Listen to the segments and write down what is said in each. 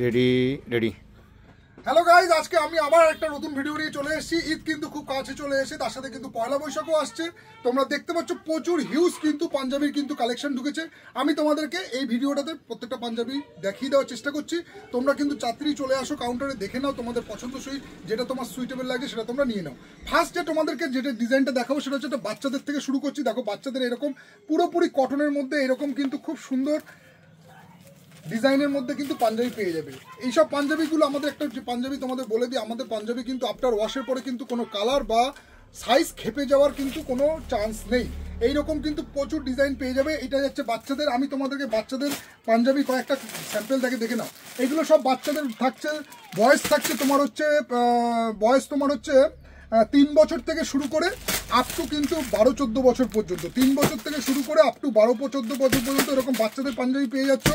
Ready ready. Hello guys, আজকে আমি আবার একটা নতুন ভিডিও নিয়ে চলে এসেছি। ঈদ কিন্তু খুব কাছে চলে এসে, তার সাথে কিন্তু পয়লা বৈশাখও আসছে। তোমরা দেখতে পাচ্ছ প্রচুর হিউজ কিন্তু পাঞ্জাবির কিন্তু কালেকশন ঢুকেছে। আমি তোমাদেরকে এই ভিডিওটাতে প্রত্যেকটা পাঞ্জাবি দেখিয়ে দেওয়ার চেষ্টা করছি। তোমরা কিন্তু চাত্রী চলে আসো, কাউন্টারে দেখে নাও, তোমাদের পছন্দসই যেটা তোমার সুইটেবল লাগে সেটা তোমরা নিয়ে নাও। ফার্স্ট যে তোমাদেরকে যেটা ডিজাইনটা দেখাবো সেটা হচ্ছে একটা বাচ্চাদের থেকে শুরু করছি। দেখো বাচ্চাদের এরকম পুরোপুরি কটনের মধ্যে এরকম কিন্তু খুব সুন্দর ডিজাইনের মধ্যে কিন্তু পাঞ্জাবি পেয়ে যাবে। এইসব পাঞ্জাবিগুলো আমাদের একটা পাঞ্জাবি তোমাদের বলে দিই, আমাদের পাঞ্জাবি কিন্তু আফটার ওয়াশের পরে কিন্তু কোনো কালার বা সাইজ খেপে যাওয়ার কিন্তু কোনো চান্স নেই। এইরকম কিন্তু প্রচুর ডিজাইন পেয়ে যাবে। এটা যাচ্ছে বাচ্চাদের। আমি তোমাদেরকে বাচ্চাদের পাঞ্জাবি কয়েকটা স্যাম্পল দেখে নাও। এগুলো সব বাচ্চাদের থাকছে। বয়স থাকছে তোমার হচ্ছে 3 বছর থেকে শুরু করে আপ টু কিন্তু 12-14 বছর পর্যন্ত। 3 বছর থেকে শুরু করে আপ টু 12-14 বছর পর্যন্ত এরকম বাচ্চাদের পাঞ্জাবি পেয়ে যাচ্ছ।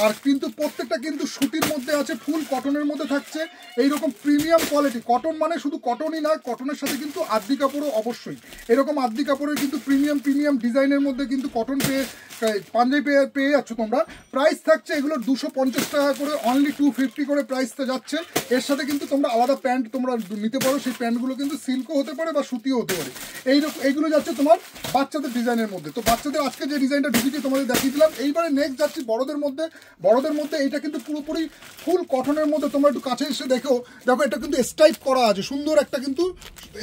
আর কিন্তু প্রত্যেকটা কিন্তু সুতির মধ্যে আছে, ফুল কটনের মধ্যে থাকছে। এইরকম প্রিমিয়াম কোয়ালিটি কটন, মানে শুধু কটনই না, কটনের সাথে কিন্তু আদ্দি কাপড়ও অবশ্যই। এরকম আদ্দি কাপড়ের কিন্তু প্রিমিয়াম ডিজাইনের মধ্যে কিন্তু কটন পাঞ্জাবি পেয়ে যাচ্ছ তোমরা। প্রাইস থাকছে এগুলোর 250 টাকা করে, অনলি 250 করে প্রাইসটা যাচ্ছে। এর সাথে কিন্তু তোমরা আলাদা প্যান্ট তোমরা নিতে পারো। সেই প্যান্টগুলো কিন্তু সিল্কও হতে পারে বা সুতিও হতে পারে। এইগুলো যাচ্ছে তোমার বাচ্চাদের ডিজাইনের মধ্যে। তো বাচ্চাদের আজকে যে ডিজাইনটা ঢুকিয়েছি তোমাদের দেখিয়ে দিলাম। এইবারে নেক্সট যাচ্ছি বড়দের মধ্যে। এইটা কিন্তু পুরোপুরি ফুল কটনের মধ্যে। তোমরা একটু কাছে এসে দেখো এটা কিন্তু স্টাইপ করা আছে, সুন্দর একটা কিন্তু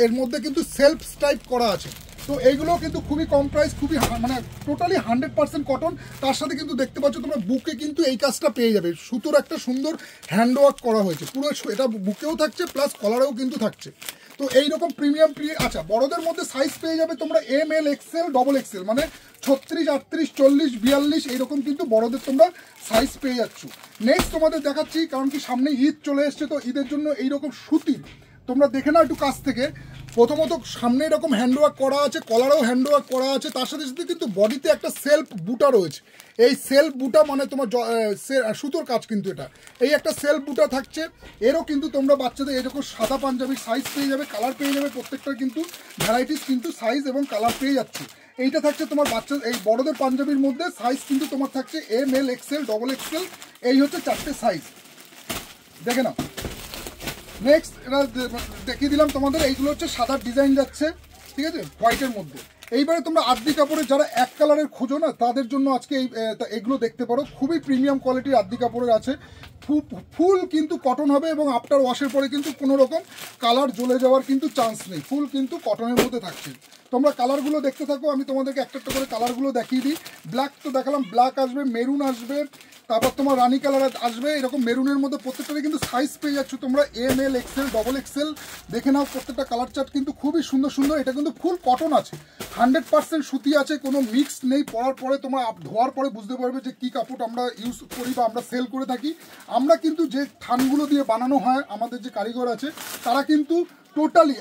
এর মধ্যে কিন্তু সেলফ স্টাইপ করা আছে। তো এইগুলো কিন্তু খুবই কম প্রাইস, খুবই মানে টোটালি 100% কটন। তার সাথে কিন্তু দেখতে পাচ্ছ তোমরা বুকে কিন্তু এই কাজটা পেয়ে যাবে। সুতোর একটা সুন্দর হ্যান্ডওয়ার্ক করা হয়েছে পুরো, এটা বুকেও থাকছে প্লাস কলারেও কিন্তু থাকছে। তো এইরকম প্রিমিয়াম আচ্ছা, বড়দের মধ্যে সাইজ পেয়ে যাবে তোমরা ML XL XXL, মানে 36, 38, 40, 42 এইরকম কিন্তু বড়দের তোমরা সাইজ পেয়ে যাচ্ছ। নেক্সট তোমাদের দেখাচ্ছি, কারণ কি সামনে ঈদ চলে এসছে, তো ঈদের জন্য এইরকম সুতির তোমরা দেখে নাও একটু কাছ থেকে। প্রথমত সামনে এরকম হ্যান্ডওয়ার্ক করা আছে, কলারেও হ্যান্ডওয়ার্ক করা আছে, তার সাথে সাথে কিন্তু বডিতে একটা সেলফ বুটা রয়েছে। এই সেলফ বুটা মানে তোমার সুতোর কাজ কিন্তু এটা। এই একটা সেলফ বুটা থাকছে। এরও কিন্তু তোমরা বাচ্চাদের এরকম সাদা পাঞ্জাবির সাইজ পেয়ে যাবে, কালার পেয়ে যাবে। প্রত্যেকটা কিন্তু ভ্যারাইটিস কিন্তু সাইজ এবং কালার পেয়ে যাচ্ছে। এইটা থাকছে তোমার এই বড়দের পাঞ্জাবির মধ্যে সাইজ কিন্তু তোমার থাকছে ML XL XXL। এই হচ্ছে 4টে সাইজ, দেখে নাও। নেক্সট এটা দেখিয়ে দিলাম তোমাদের। এইগুলো হচ্ছে সাদা ডিজাইন যাচ্ছে, ঠিক আছে, হোয়াইটের মধ্যে। এইবারে তোমরা আদ্দি কাপড়ের যারা এক কালারের খোঁজো না, তাদের জন্য আজকে এগুলো দেখতে পারো। খুবই প্রিমিয়াম কোয়ালিটির আদ্দি কাপড়ের আছে। ফুল কিন্তু কটন হবে এবং আফটার ওয়াশের পরে কিন্তু কোনো রকম কালার জ্বলে যাওয়ার কিন্তু চান্স নেই। ফুল কিন্তু কটনের মধ্যে থাকছে। তোমরা কালারগুলো দেখতে থাকো, আমি তোমাদেরকে একটা করে কালারগুলো দেখিয়ে দিই। ব্ল্যাক তো দেখালাম, ব্ল্যাক আসবে, মেরুন আসবে, তারপর তোমার রানি কালার আসবে। এরকম মেরুনের মধ্যে প্রত্যেকটাতে কিন্তু সাইজ পেয়ে যাচ্ছ তোমরা ML XL XXL। দেখে নাও প্রত্যেকটা কালার চার্ট কিন্তু খুবই সুন্দর সুন্দর। এটা কিন্তু ফুল কটন আছে, 100% সুতি আছে, কোনো মিক্স নেই। পরার পরে তোমরা ধোয়ার পরে বুঝতে পারবে যে কী কাপড় আমরা ইউজ করি বা আমরা সেল করে থাকি। আমরা কিন্তু যে থানগুলো দিয়ে বানানো হয়, আমাদের যে কারিগর আছে তারা কিন্তু টোটালি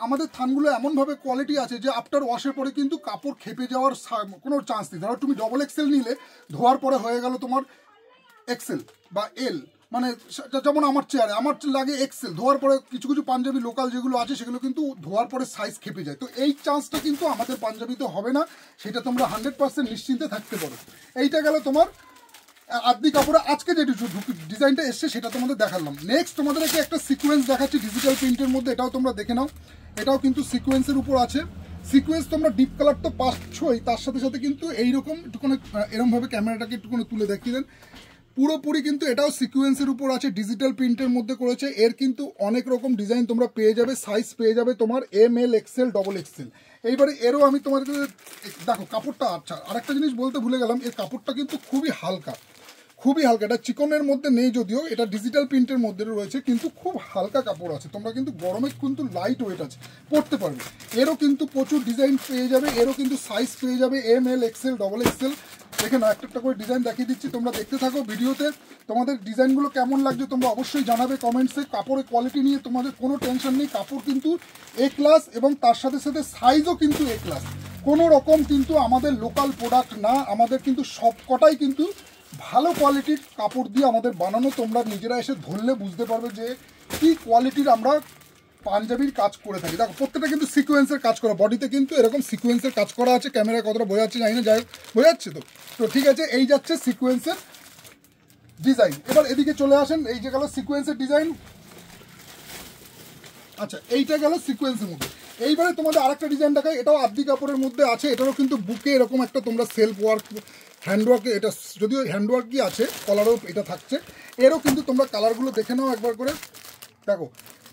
আমাদের থানগুলো এমনভাবে কোয়ালিটি আছে যে আফটার ওয়াশের পরে কিন্তু কাপড় খেপে যাওয়ার কোনো চান্স নেই। ধরো তুমি XXL নিলে, ধোয়ার পরে হয়ে গেল তোমার XL বা L, মানে যেমন আমার লাগে XL, ধোয়ার পরে কিছু পাঞ্জাবি লোকাল যেগুলো আছে সেগুলো কিন্তু ধোয়ার পরে সাইজ খেপে যায়। তো এই চান্সটা কিন্তু আমাদের পাঞ্জাবিতে হবে না, সেটা তোমরা 100% নিশ্চিন্তে থাকতে পারো। এইটা গেল তোমার আদ্দি কাপড়ে আজকে যে ডিজাইনটা এসছে সেটা তোমাদের দেখালাম। নেক্সট তোমাদেরকে একটা সিকোয়েন্স দেখাচ্ছি ডিজিটাল প্রিন্টের মধ্যে। এটাও তোমরা দেখে নাও। এটাও কিন্তু সিকোয়েন্সের উপর আছে। সিকোয়েন্স তোমরা ডিপ কালার তো পাচ্ছই, তার সাথে সাথে কিন্তু এইরকম একটুখানি এরকমভাবে ক্যামেরাটাকে একটুখানি তুলে দেখিয়ে দেন। পুরোপুরি কিন্তু এটাও সিকোয়েন্সের উপর আছে, ডিজিটাল প্রিন্টের মধ্যে করেছে। এর কিন্তু অনেক রকম ডিজাইন তোমরা পেয়ে যাবে, সাইজ পেয়ে যাবে তোমার ML XL XXL। এইবারে এরও আমি তোমাদেরকে দেখো কাপড়টা। আচ্ছা, আরেকটা জিনিস বলতে ভুলে গেলাম, এর কাপড়টা কিন্তু খুবই হালকা। এটা চিকনের মধ্যে নেই যদিও, এটা ডিজিটাল প্রিন্টের মধ্যে রয়েছে, কিন্তু খুব হালকা কাপড় আছে। তোমরা কিন্তু গরমে কিন্তু লাইট ওয়েট আছে, পরতে পারবে। এরও কিন্তু প্রচুর ডিজাইন পেয়ে যাবে, এরও কিন্তু সাইজ পেয়ে যাবে ML XL XXL। দেখে না, একটা করে ডিজাইন দেখিয়ে দিচ্ছি, তোমরা দেখতে থাকো ভিডিওতে। তোমাদের ডিজাইনগুলো কেমন লাগছে তোমরা অবশ্যই জানাবে কমেন্টসে। কাপড়ের কোয়ালিটি নিয়ে তোমাদের কোনো টেনশন নেই, কাপড় কিন্তু A ক্লাস এবং তার সাথে সাথে সাইজও কিন্তু A ক্লাস। কোনো রকম কিন্তু আমাদের লোকাল প্রোডাক্ট না, আমাদের কিন্তু সব কটাই কিন্তু ভালো কোয়ালিটির কাপড় দিয়ে আমাদের বানানো। তোমরা নিজেরা এসে ধরলে বুঝতে পারবে যে কি কোয়ালিটির আমরা পাঞ্জাবির কাজ করে থাকি। দেখো প্রত্যেকটা কিন্তু সিকোয়েন্সের কাজ করা, বডিতে কিন্তু এরকম সিকোয়েন্সের কাজ করা আছে। ক্যামেরায় কতটা বোঝা যাচ্ছে জানি না, যাই হোক বোঝা যাচ্ছে তো। তো ঠিক আছে, এই যাচ্ছে সিকোয়েন্সের ডিজাইন। এবার এদিকে চলে আসেন, এই যে গেল সিকোয়েন্সের ডিজাইন। আচ্ছা, এইটা গেল সিকোয়েন্সের মধ্যে। এইবারে তোমাদের আরেকটা ডিজাইন দেখায়, এটাও আদি কাপড়ের মধ্যে আছে। এটারও কিন্তু বুকে এরকম একটা তোমরা সেলফ ওয়ার্ক হ্যান্ডওয়ার্কে, এটা যদিও হ্যান্ডওয়ার্কই আছে, কলারও এটা থাকছে। এরও কিন্তু তোমরা কালারগুলো দেখে নাও একবার করে। দেখো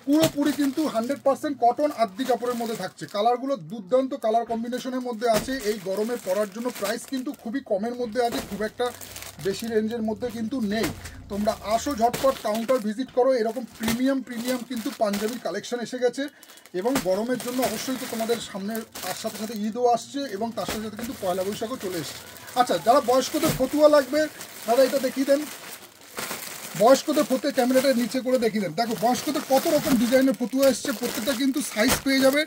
পুরোপুরি কিন্তু 100% কটন আদি কাপড়ের মধ্যে থাকছে। কালারগুলো দুর্দান্ত কালার কম্বিনেশনের মধ্যে আছে। এই গরমে পরার জন্য প্রাইস কিন্তু খুবই কমের মধ্যে আছে, খুব একটা বেশি রেঞ্জের মধ্যে কিন্তু নেই। তোমরা আসো ঝটপট, কাউন্টার ভিজিট করো। এরকম প্রিমিয়াম কিন্তু পাঞ্জাবির কালেকশন এসে গেছে, এবং গরমের জন্য অবশ্যই তো তোমাদের সামনে তার সাথে সাথে ঈদও আসছে, এবং তার সাথে সাথে কিন্তু পয়লা বৈশাখও চলে এসছে। আচ্ছা, যারা বয়স্কদের ফতুয়া লাগবে দাদা এটা দেখিয়ে দেন। বয়স্কদের ফতুয়া ক্যামেরাটা নিচে করে দেখিয়ে দেন। দেখো বয়স্কদের কত রকম ডিজাইনের ফতুয়া এসছে, প্রত্যেকটা কিন্তু সাইজ পেয়ে যাবে।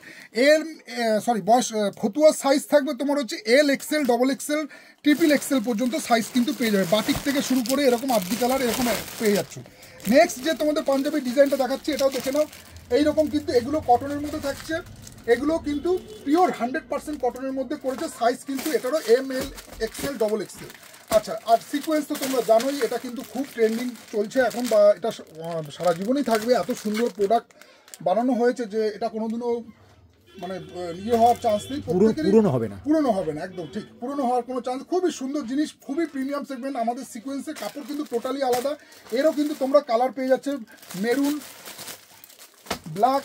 ফতুয়ার সাইজ থাকবে তোমার হচ্ছে L, XL, double XL, triple XL পর্যন্ত সাইজ কিন্তু পেয়ে যাবে। বাটিক থেকে শুরু করে এরকম আদি কালার এরকম পেয়ে যাচ্ছ। নেক্সট যে তোমাদের পাঞ্জাবি ডিজাইনটা দেখাচ্ছি, এটাও দেখে নাও। এইরকম কিন্তু এগুলো কটনের মধ্যে থাকছে, এগুলো কিন্তু পিওর 100% কটনের মধ্যে করেছে। সাইজ কিন্তু এটারও এম, এল, এক্সেল, ডবল এক্সেল। আচ্ছা, আর সিকোয়েন্স তো তোমরা জানোই, এটা কিন্তু খুব ট্রেন্ডিং চলছে এখন, বা এটা সারা জীবনই থাকবে। এত সুন্দর প্রোডাক্ট বানানো হয়েছে যে এটা কোনোদিনও মানে ইয়ে হওয়ার চান্স নেই, পুরনো হবে না, একদম ঠিক, পুরনো হওয়ার কোনো চান্স। খুবই সুন্দর জিনিস, খুবই প্রিমিয়াম সেগমেন্ট। আমাদের সিকোয়েন্সের কাপড় কিন্তু টোটালি আলাদা। এরও কিন্তু তোমরা কালার পেয়ে যাচ্ছে, মেরুন, ব্ল্যাক,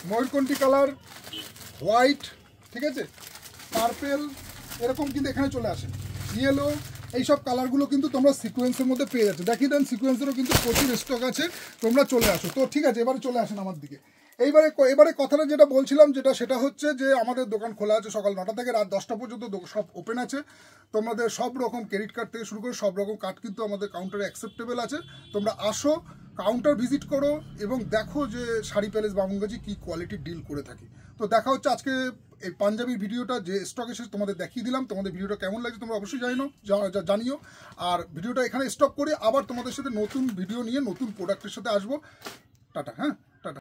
ময়ূরকণ্ঠী কালার, হোয়াইট, ঠিক আছে, পার্পেল, এরকম কিন্তু এখানে চলে আসে, ইয়েলো, এইসব কালারগুলো কিন্তু তোমরা সিকোয়েন্সের মধ্যে পেয়ে যাচ্ছে। দেখিয়ে দেন, সিকোয়েন্সেরও কিন্তু প্রচুর স্টক আছে, তোমরা চলে আসো। তো ঠিক আছে, এবারে চলে আসেন আমার দিকে। এবারে কথাটা যেটা বলছিলাম, সেটা হচ্ছে যে আমাদের দোকান খোলা আছে সকাল 9টা থেকে রাত 10টা পর্যন্ত, সব ওপেন আছে। তোমাদের সব রকম ক্রেডিট কার্ড থেকে শুরু করে সব রকম কার্ড কিন্তু আমাদের কাউন্টারে অ্যাকসেপ্টেবল আছে। তোমরা আসো, কাউন্টার ভিজিট করো, এবং দেখো যে শাড়ি প্যালেস বামুনগাছি কী কোয়ালিটির ডিল করে থাকি। তো দেখা হচ্ছে আজকে এই পাঞ্জাবির ভিডিওটা যে স্টক এসে তোমাদের দেখিয়ে দিলাম। তোমাদের ভিডিওটা কেমন লাগছে তোমরা অবশ্যই জানিও। আর ভিডিওটা এখানে স্টপ করে আবার তোমাদের সাথে নতুন ভিডিও নিয়ে নতুন প্রোডাক্টের সাথে আসবো। টাটা, হ্যাঁ।